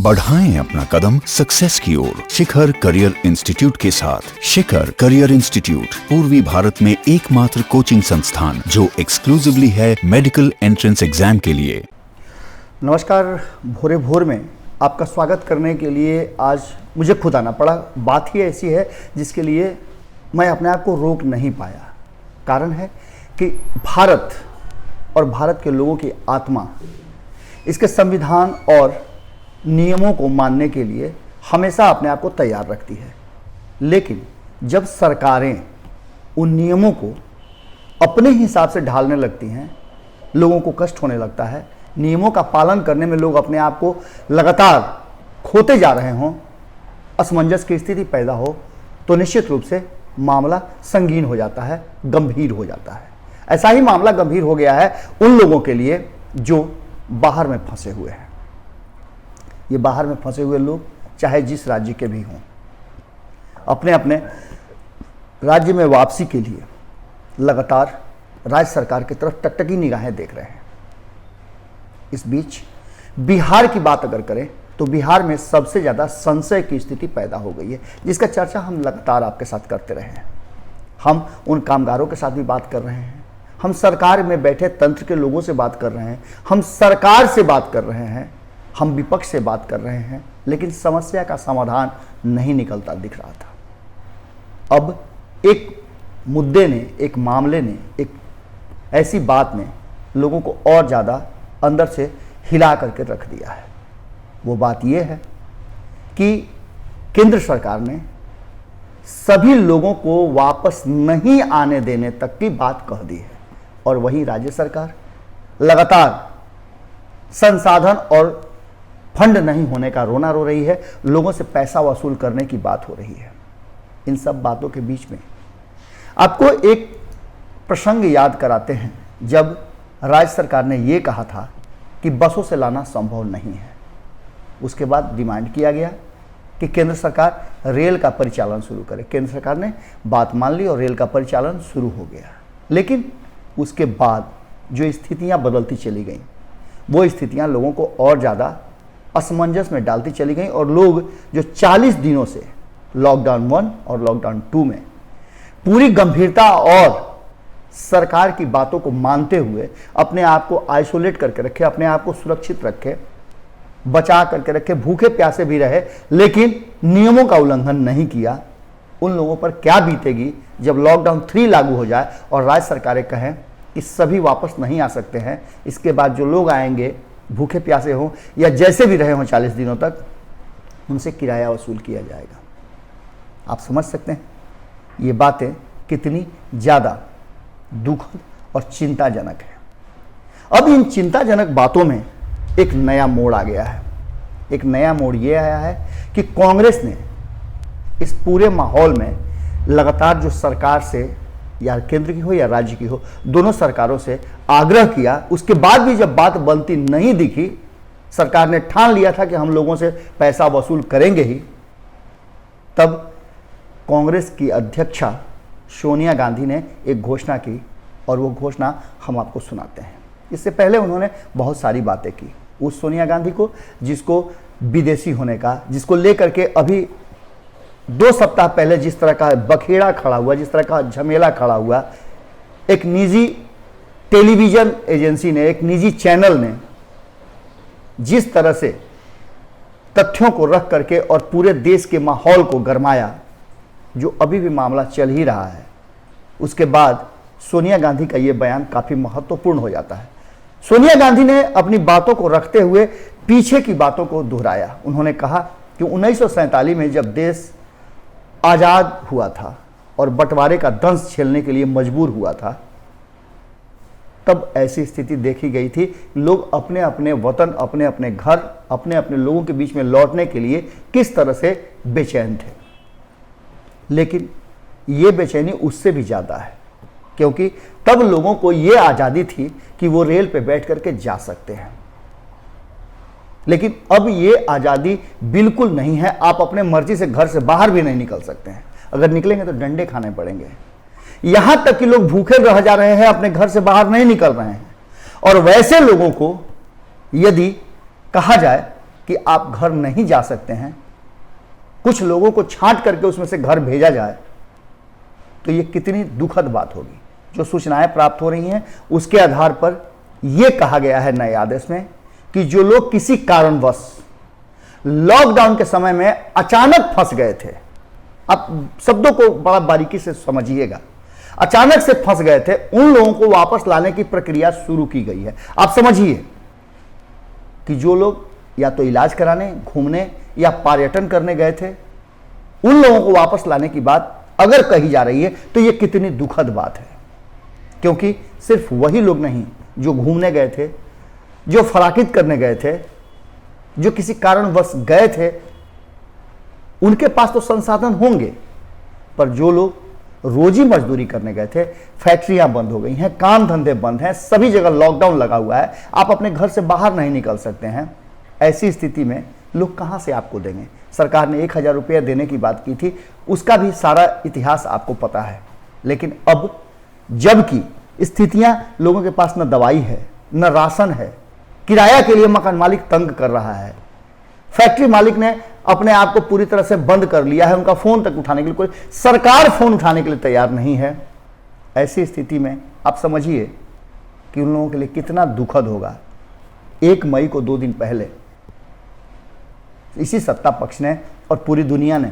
बढ़ाएं अपना कदम सक्सेस की ओर शिखर करियर इंस्टीट्यूट के साथ। शिखर करियर इंस्टीट्यूट पूर्वी भारत में एकमात्र कोचिंग संस्थान जो एक्सक्लूसिवली है मेडिकल एंट्रेंस एग्जाम के लिए। नमस्कार, भोरे भोर में आपका स्वागत करने के लिए आज मुझे खुद आना पड़ा। बात ही ऐसी है जिसके लिए मैं अपने आप को रोक नहीं पाया। कारण है कि भारत और भारत के लोगों की आत्मा इसके संविधान और नियमों को मानने के लिए हमेशा अपने आप को तैयार रखती है। लेकिन जब सरकारें उन नियमों को अपने हिसाब से ढालने लगती हैं, लोगों को कष्ट होने लगता है, नियमों का पालन करने में लोग अपने आप को लगातार खोते जा रहे हों, असमंजस की स्थिति पैदा हो, तो निश्चित रूप से मामला संगीन हो जाता है, गंभीर हो जाता है। ऐसा ही मामला गंभीर हो गया है उन लोगों के लिए जो बाहर में फंसे हुए हैं। ये बाहर में फंसे हुए लोग चाहे जिस राज्य के भी हों, अपने अपने राज्य में वापसी के लिए लगातार राज्य सरकार की तरफ टकटकी निगाहें देख रहे हैं। इस बीच बिहार की बात अगर करें तो बिहार में सबसे ज़्यादा संशय की स्थिति पैदा हो गई है, जिसका चर्चा हम लगातार आपके साथ करते रहे हैं। हम उन कामगारों के साथ भी बात कर रहे हैं, हम सरकार में बैठे तंत्र के लोगों से बात कर रहे हैं, हम सरकार से बात कर रहे हैं, हम विपक्ष से बात कर रहे हैं, लेकिन समस्या का समाधान नहीं निकलता दिख रहा था। अब एक मुद्दे ने, एक मामले ने, एक ऐसी बात ने लोगों को और ज़्यादा अंदर से हिला करके रख दिया है। वो बात यह है कि केंद्र सरकार ने सभी लोगों को वापस नहीं आने देने तक की बात कह दी है, और वहीं राज्य सरकार लगातार संसाधन और फंड नहीं होने का रोना रो रही है, लोगों से पैसा वसूल करने की बात हो रही है। इन सब बातों के बीच में आपको एक प्रसंग याद कराते हैं, जब राज्य सरकार ने यह कहा था कि बसों से लाना संभव नहीं है। उसके बाद डिमांड किया गया कि केंद्र सरकार रेल का परिचालन शुरू करे। केंद्र सरकार ने बात मान ली और रेल का परिचालन शुरू हो गया। लेकिन उसके बाद जो स्थितियां बदलती चली गईं, वो स्थितियां लोगों को और ज़्यादा असमंजस में डालती चली गई, और लोग जो 40 दिनों से लॉकडाउन 1 और लॉकडाउन 2 में पूरी गंभीरता और सरकार की बातों को मानते हुए अपने आप को आइसोलेट करके रखे, अपने आप को सुरक्षित रखे, बचा करके रखे, भूखे प्यासे भी रहे, लेकिन नियमों का उल्लंघन नहीं किया, उन लोगों पर क्या बीतेगी जब लॉकडाउन 3 लागू हो जाए और राज्य सरकारें कहें कि सभी वापस नहीं आ सकते हैं। इसके बाद जो लोग आएंगे भूखे प्यासे हों या जैसे भी रहे हों 40 दिनों तक, उनसे किराया वसूल किया जाएगा। आप समझ सकते हैं ये बातें कितनी ज़्यादा दुखद और चिंताजनक है। अब इन चिंताजनक बातों में एक नया मोड़ आ गया है। एक नया मोड़ ये आया है कि कांग्रेस ने इस पूरे माहौल में लगातार जो सरकार से, या केंद्र की हो या राज्य की हो, दोनों सरकारों से आग्रह किया। उसके बाद भी जब बात बनती नहीं दिखी, सरकार ने ठान लिया था कि हम लोगों से पैसा वसूल करेंगे ही, तब कांग्रेस की अध्यक्षा सोनिया गांधी ने एक घोषणा की, और वो घोषणा हम आपको सुनाते हैं। इससे पहले उन्होंने बहुत सारी बातें की। उस सोनिया गांधी को, जिसको विदेशी होने का, जिसको लेकर के अभी 2 सप्ताह पहले जिस तरह का बखेड़ा खड़ा हुआ, जिस तरह का झमेला खड़ा हुआ, एक निजी टेलीविजन एजेंसी ने, एक निजी चैनल ने जिस तरह से तथ्यों को रख करके और पूरे देश के माहौल को गरमाया, जो अभी भी मामला चल ही रहा है, उसके बाद सोनिया गांधी का ये बयान काफ़ी महत्वपूर्ण हो जाता है। सोनिया गांधी ने अपनी बातों को रखते हुए पीछे की बातों को दोहराया। उन्होंने कहा कि 1947 में जब देश आज़ाद हुआ था और बंटवारे का दंश झेलने के लिए मजबूर हुआ था, तब ऐसी स्थिति देखी गई थी, लोग अपने अपने वतन, अपने अपने घर, अपने अपने लोगों के बीच में लौटने के लिए किस तरह से बेचैन थे। लेकिन ये बेचैनी उससे भी ज़्यादा है, क्योंकि तब लोगों को ये आज़ादी थी कि वो रेल पे बैठ करके जा सकते हैं। लेकिन अब ये आज़ादी बिल्कुल नहीं है। आप अपने मर्जी से घर से बाहर भी नहीं निकल सकते हैं। अगर निकलेंगे तो डंडे खाने पड़ेंगे। यहां तक कि लोग भूखे रह जा रहे हैं, अपने घर से बाहर नहीं निकल रहे हैं। और वैसे लोगों को यदि कहा जाए कि आप घर नहीं जा सकते हैं, कुछ लोगों को छांट करके उसमें से घर भेजा जाए, तो ये कितनी दुखद बात होगी। जो सूचनाएं प्राप्त हो रही हैं उसके आधार पर यह कहा गया है नए आदेश में कि जो लोग किसी कारणवश लॉकडाउन के समय में अचानक फंस गए थे, आप शब्दों को बड़ा बारीकी से समझिएगा, अचानक से फंस गए थे, उन लोगों को वापस लाने की प्रक्रिया शुरू की गई है। आप समझिए कि जो लोग या तो इलाज कराने, घूमने या पर्यटन करने गए थे, उन लोगों को वापस लाने की बात अगर कही जा रही है तो यह कितनी दुखद बात है, क्योंकि सिर्फ वही लोग नहीं जो घूमने गए थे, जो फराकित करने गए थे, जो किसी कारणवश गए थे, उनके पास तो संसाधन होंगे, पर जो लोग रोजी मजदूरी करने गए थे, फैक्ट्रियां बंद हो गई हैं, काम धंधे बंद हैं, सभी जगह लॉकडाउन लगा हुआ है, आप अपने घर से बाहर नहीं निकल सकते हैं। ऐसी स्थिति में लोग कहां से आपको देंगे? सरकार ने 1000 रुपया देने की बात की थी, उसका भी सारा इतिहास आपको पता है। लेकिन अब जबकि स्थितियां, लोगों के पास न दवाई है, न राशन है, किराया के लिए मकान मालिक तंग कर रहा है, फैक्ट्री मालिक ने अपने आप को पूरी तरह से बंद कर लिया है, उनका फोन तक उठाने के लिए कोई सरकार फोन उठाने के लिए तैयार नहीं है। ऐसी स्थिति में आप समझिए कि उन लोगों के लिए कितना दुखद होगा। 1 मई को 2 दिन पहले इसी सत्ता पक्ष ने और पूरी दुनिया ने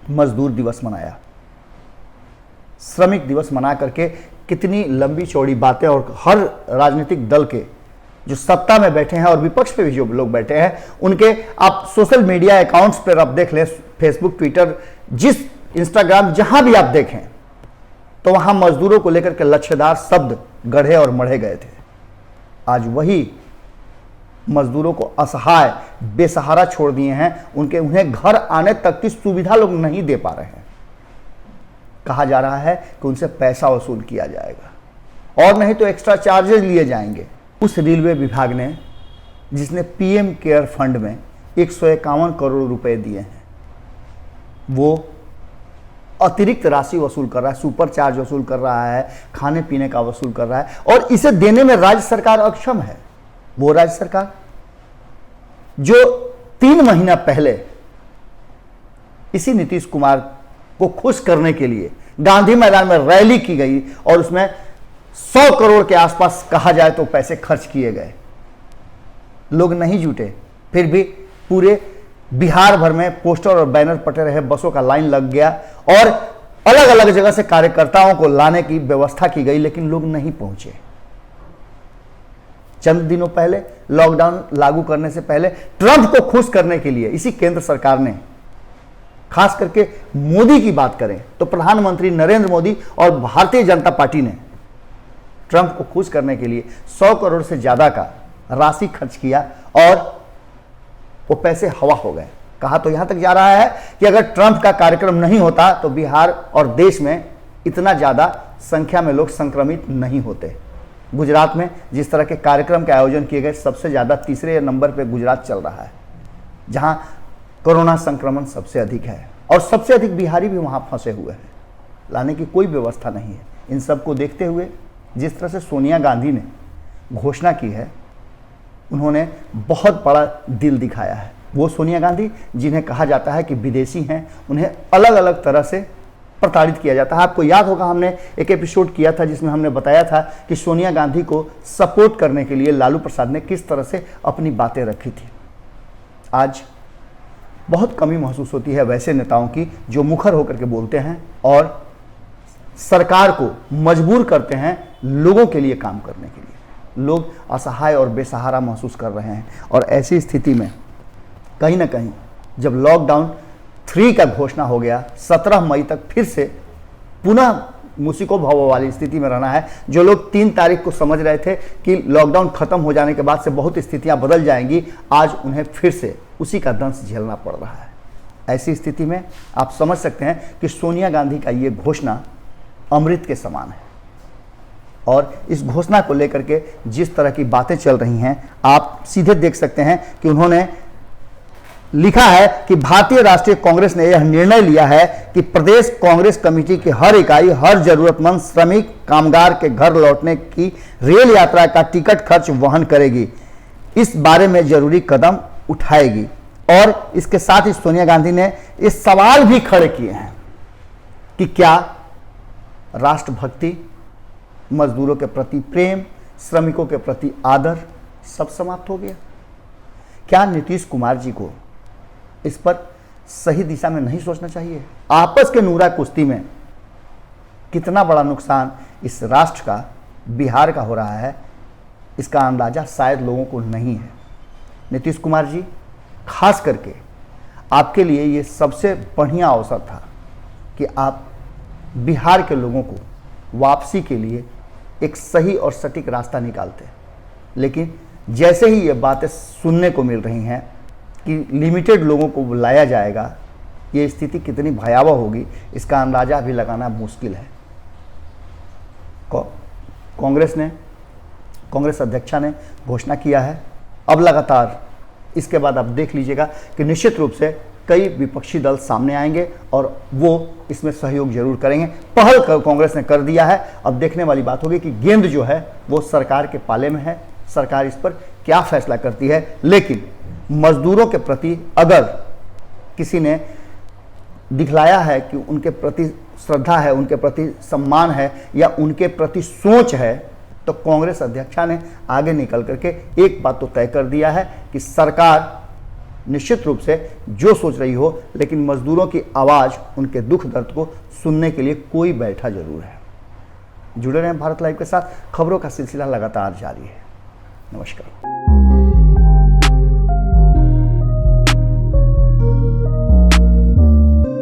मजदूर दिवस मनाया, श्रमिक दिवस मना करके कितनी लंबी चौड़ी बातें, और हर राजनीतिक दल के जो सत्ता में बैठे हैं और विपक्ष पे भी जो लोग बैठे हैं, उनके आप सोशल मीडिया अकाउंट्स पर आप देख लें, फेसबुक, ट्विटर, जिस इंस्टाग्राम, जहां भी आप देखें, तो वहां मजदूरों को लेकर के लक्ष्यदार शब्द गढ़े और मढ़े गए थे। आज वही मजदूरों को असहाय, बेसहारा छोड़ दिए हैं, उन्हें घर आने तक की सुविधा लोग नहीं दे पा रहे हैं। कहा जा रहा है कि उनसे पैसा वसूल किया जाएगा और नहीं तो एक्स्ट्रा चार्जेस लिए जाएंगे। उस रेलवे विभाग ने, जिसने पीएम केयर फंड में 151 करोड़ रुपए दिए हैं, वो अतिरिक्त राशि वसूल कर रहा है, सुपर चार्ज वसूल कर रहा है, खाने पीने का वसूल कर रहा है, और इसे देने में राज्य सरकार अक्षम है। वो राज्य सरकार जो 3 महीना पहले इसी नीतीश कुमार को खुश करने के लिए गांधी मैदान में रैली की गई और उसमें 100 करोड़ के आसपास कहा जाए तो पैसे खर्च किए गए, लोग नहीं जुटे, फिर भी पूरे बिहार भर में पोस्टर और बैनर पटे रहे, बसों का लाइन लग गया और अलग अलग जगह से कार्यकर्ताओं को लाने की व्यवस्था की गई, लेकिन लोग नहीं पहुंचे। चंद दिनों पहले, लॉकडाउन लागू करने से पहले, ट्रंप को खुश करने के लिए इसी केंद्र सरकार ने, खास करके मोदी की बात करें तो प्रधानमंत्री नरेंद्र मोदी और भारतीय जनता पार्टी ने ट्रंप को खुश करने के लिए 100 करोड़ से ज्यादा का राशि खर्च किया और वो पैसे हवा हो गए। कहा तो यहां तक जा रहा है कि अगर ट्रंप का कार्यक्रम नहीं होता तो बिहार और देश में इतना ज्यादा संख्या में लोग संक्रमित नहीं होते। गुजरात में जिस तरह के कार्यक्रम के आयोजन किए गए, सबसे ज्यादा 3रे नंबर पे गुजरात चल रहा है, जहां कोरोना संक्रमण सबसे अधिक है और सबसे अधिक बिहारी भी वहां फंसे हुए हैं। लाने की कोई व्यवस्था नहीं है। इन सब को देखते हुए जिस तरह से सोनिया गांधी ने घोषणा की है, उन्होंने बहुत बड़ा दिल दिखाया है। वो सोनिया गांधी जिन्हें कहा जाता है कि विदेशी हैं, उन्हें अलग अलग तरह से प्रताड़ित किया जाता है। आपको याद होगा, हमने एक एपिसोड किया था जिसमें हमने बताया था कि सोनिया गांधी को सपोर्ट करने के लिए लालू प्रसाद ने किस तरह से अपनी बातें रखी थी। आज बहुत कमी महसूस होती है वैसे नेताओं की जो मुखर होकर के बोलते हैं और सरकार को मजबूर करते हैं लोगों के लिए काम करने के लिए। लोग असहाय और बेसहारा महसूस कर रहे हैं और ऐसी स्थिति में कहीं ना कहीं जब लॉकडाउन 3 का घोषणा हो गया, 17 मई तक फिर से पुनः मुसीको भव वाली स्थिति में रहना है। जो लोग 3 तारीख को समझ रहे थे कि लॉकडाउन खत्म हो जाने के बाद से बहुत स्थितियां बदल जाएंगी, आज उन्हें फिर से उसी का दंश झेलना पड़ रहा है। ऐसी स्थिति में आप समझ सकते हैं कि सोनिया गांधी का ये घोषणा अमृत के समान है और इस घोषणा को लेकर के जिस तरह की बातें चल रही हैं, आप सीधे देख सकते हैं कि उन्होंने लिखा है कि भारतीय राष्ट्रीय कांग्रेस ने यह निर्णय लिया है कि प्रदेश कांग्रेस कमेटी की हर इकाई हर जरूरतमंद श्रमिक कामगार के घर लौटने की रेल यात्रा का टिकट खर्च वहन करेगी। इस बारे में जरूरी कदम उठाएगी। और इसके साथ ही सोनिया गांधी ने ये सवाल भी खड़े किए हैं कि क्या राष्ट्रभक्ति, मजदूरों के प्रति प्रेम, श्रमिकों के प्रति आदर सब समाप्त हो गया? क्या नीतीश कुमार जी को इस पर सही दिशा में नहीं सोचना चाहिए? आपस के नूरा कुश्ती में कितना बड़ा नुकसान इस राष्ट्र का, बिहार का हो रहा है, इसका अंदाजा शायद लोगों को नहीं है। नीतीश कुमार जी, खास करके आपके लिए ये सबसे बढ़िया अवसर था कि आप बिहार के लोगों को वापसी के लिए एक सही और सटीक रास्ता निकालते। लेकिन जैसे ही ये बातें सुनने को मिल रही हैं कि लिमिटेड लोगों को बुलाया जाएगा, ये स्थिति कितनी भयावह होगी इसका अंदाजा भी लगाना मुश्किल है। कांग्रेस अध्यक्षा ने घोषणा किया है। अब लगातार इसके बाद आप देख लीजिएगा कि निश्चित रूप से कई विपक्षी दल सामने आएंगे और वो इसमें सहयोग जरूर करेंगे। पहल कांग्रेस ने कर दिया है। अब देखने वाली बात होगी कि गेंद जो है वो सरकार के पाले में है, सरकार इस पर क्या फैसला करती है। लेकिन मजदूरों के प्रति अगर किसी ने दिखलाया है कि उनके प्रति श्रद्धा है, उनके प्रति सम्मान है या उनके प्रति सोच है, तो कांग्रेस अध्यक्षा ने आगे निकल करके एक बात तो तय कर दिया है कि सरकार निश्चित रूप से जो सोच रही हो, लेकिन मजदूरों की आवाज़, उनके दुख दर्द को सुनने के लिए कोई बैठा जरूर है। जुड़े रहें भारत लाइव के साथ, खबरों का सिलसिला लगातार जारी है। नमस्कार।